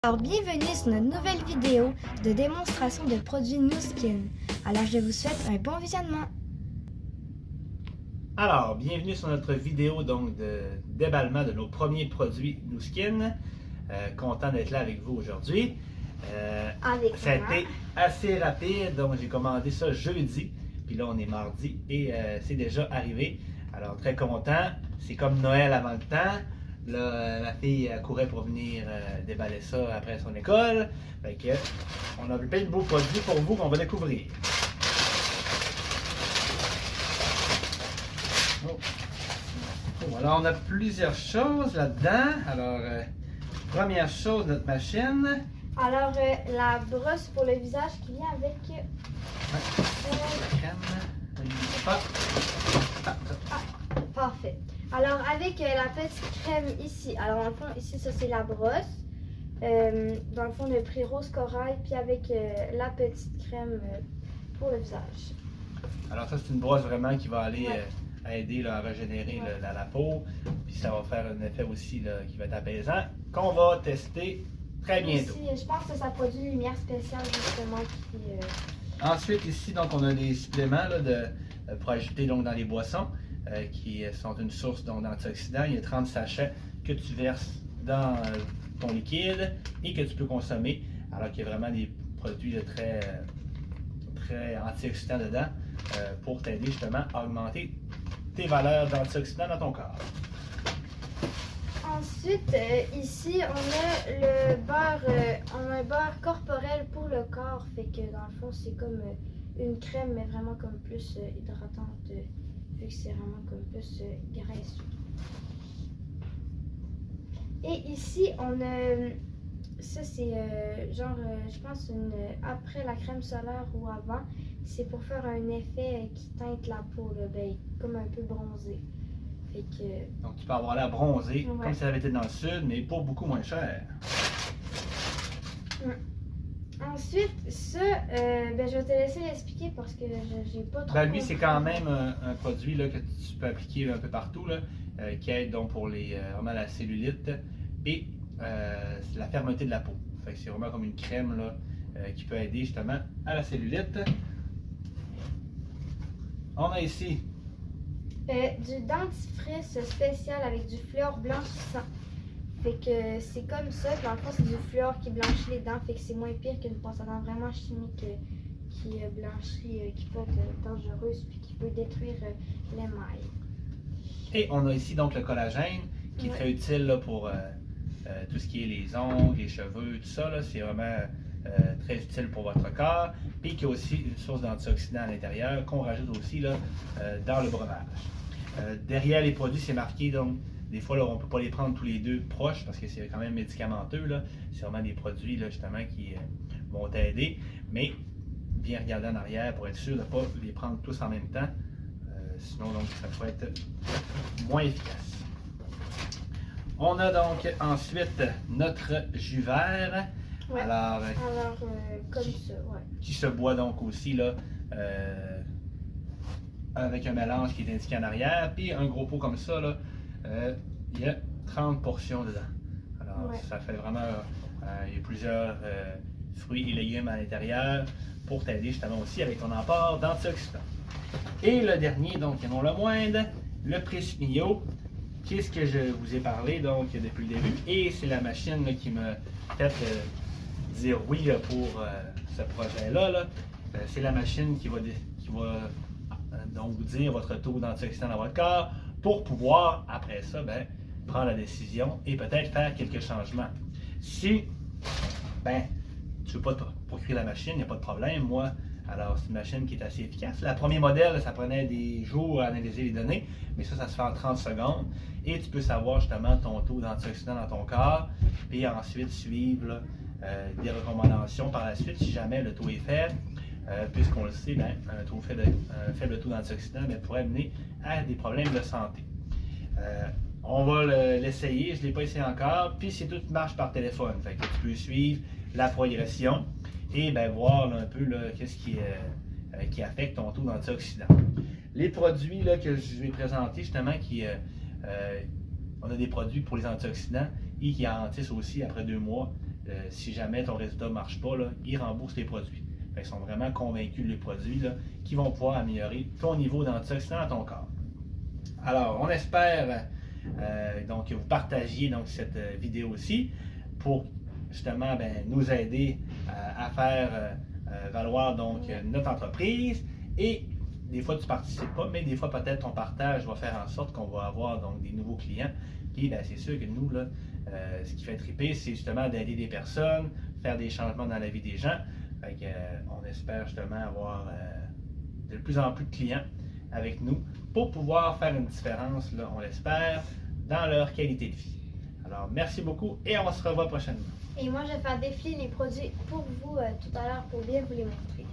Alors bienvenue sur notre nouvelle vidéo de démonstration de produits Nu Skin. Alors je vous souhaite un bon visionnement. Alors, bienvenue sur notre vidéo donc de déballement de nos premiers produits Nu Skin. Content d'être là avec vous aujourd'hui. Ça a été assez rapide, donc j'ai commandé ça jeudi, puis là on est mardi et c'est déjà arrivé. Alors très content, c'est comme Noël avant le temps. Là, ma fille courait pour venir déballer ça après son école. Fait que, on a plein de beaux produits pour vous qu'on va découvrir. Oh, alors, on a plusieurs choses là-dedans. Alors, première chose, notre machine. Alors la brosse pour le visage qui vient avec Crème. parfait. Alors avec la petite crème ici. Alors dans le fond ici ça c'est la brosse. Dans le fond le prix rose corail puis avec la petite crème pour le visage. Alors ça c'est une brosse vraiment qui va aller aider là, à régénérer la peau. Puis ça va faire un effet aussi là, qui va être apaisant. Qu'on va tester très bientôt. Ici, je pense que ça produit une lumière spéciale justement qui... Ensuite ici donc on a des suppléments là, pour ajouter donc, dans les boissons. Qui sont une source d'antioxydants. Il y a 30 sachets que tu verses dans ton liquide et que tu peux consommer, alors qu'il y a vraiment des produits très antioxydants dedans pour t'aider justement à augmenter tes valeurs d'antioxydants dans ton corps. Ensuite, ici, on a le beurre, on a un beurre corporel pour le corps, fait que dans le fond, c'est comme une crème, mais vraiment comme plus hydratante. Vu que c'est vraiment comme plus graisseux. Et ici, on a, ça c'est genre, je pense, après la crème solaire ou avant, c'est pour faire un effet qui teinte la peau, là, ben, comme un peu bronzé. Fait que... Donc tu peux avoir l'air bronzé, comme si ça avait été dans le sud, mais pour beaucoup moins cher. Ensuite, ça, ben, je vais te laisser l'expliquer parce que j'ai pas trop. Ben, lui, c'est quand même un produit là, que tu peux appliquer un peu partout, là, qui aide donc pour vraiment la cellulite et la fermeté de la peau. Fait que c'est vraiment comme une crème là, qui peut aider justement à la cellulite. On a ici du dentifrice spécial avec du fluor blanchissant. Fait que c'est comme ça, dans le fond c'est du fluor qui blanchit les dents, fait que c'est moins pire qu'une brosse à dents vraiment chimique qui blanchit, qui peut être dangereuse puis qui peut détruire l'émail. Et on a ici donc le collagène qui est très utile là, pour tout ce qui est les ongles, les cheveux, tout ça. C'est vraiment très utile pour votre corps. Puis qui a aussi une source d'antioxydants à l'intérieur qu'on rajoute aussi là, dans le breuvage. Derrière les produits, c'est marqué donc. Des fois, là, on ne peut pas les prendre tous les deux proches parce que c'est quand même médicamenteux. C'est vraiment des produits là, justement qui vont t'aider. Mais bien regarder en arrière pour être sûr de ne pas les prendre tous en même temps. Sinon, donc, ça pourrait être moins efficace. On a donc ensuite notre jus vert. Ouais. Alors comme ça, qui se boit donc aussi là, avec un mélange qui est indiqué en arrière. Puis un gros pot comme ça. Là, il y a 30 portions dedans. Alors, ça fait vraiment... il y a plusieurs fruits et légumes à l'intérieur pour t'aider justement aussi avec ton apport d'antioxydants. Et le dernier, donc, et non le moindre, le Presse Mio, qui est ce que je vous ai parlé donc depuis le début. Et c'est la machine là, qui m'a fait dire oui là, pour ce projet-là. Là. C'est la machine qui va donc vous dire votre taux d'antioxydants dans votre corps, pour pouvoir, après ça, ben, prendre la décision et peut-être faire quelques changements. Si tu ne veux pas procurer la machine, il n'y a pas de problème. Moi, alors c'est une machine qui est assez efficace. Le premier modèle, ça prenait des jours à analyser les données, mais ça se fait en 30 secondes. Et tu peux savoir justement ton taux d'antioxydants dans ton corps, et ensuite suivre là, des recommandations par la suite si jamais le taux est faible. Puisqu'on le sait, un faible taux d'antioxydants pourrait mener à des problèmes de santé. On va l'essayer, je ne l'ai pas essayé encore, puis c'est tout marche par téléphone. Fait que tu peux suivre la progression et voir là, un peu qu'est-ce qui affecte ton taux d'antioxydants. Les produits là, que je vais présenter, justement, on a des produits pour les antioxydants et qui garantissent aussi après 2 mois si jamais ton résultat ne marche pas, là, ils remboursent les produits. Ils sont vraiment convaincus de les produits là, qui vont pouvoir améliorer ton niveau d'antioxydants dans ton corps. Alors, on espère donc que vous partagiez donc, cette vidéo aussi pour justement nous aider à faire valoir donc, notre entreprise. Et des fois, tu ne participes pas, mais des fois, peut-être ton partage va faire en sorte qu'on va avoir donc, des nouveaux clients. Puis, c'est sûr que nous, là, ce qui fait triper, c'est justement d'aider des personnes, faire des changements dans la vie des gens. Fait que, on espère justement avoir de plus en plus de clients avec nous pour pouvoir faire une différence, là, on l'espère, dans leur qualité de vie. Alors, merci beaucoup et on se revoit prochainement. Et moi, je vais faire défiler les produits pour vous tout à l'heure pour bien vous les montrer.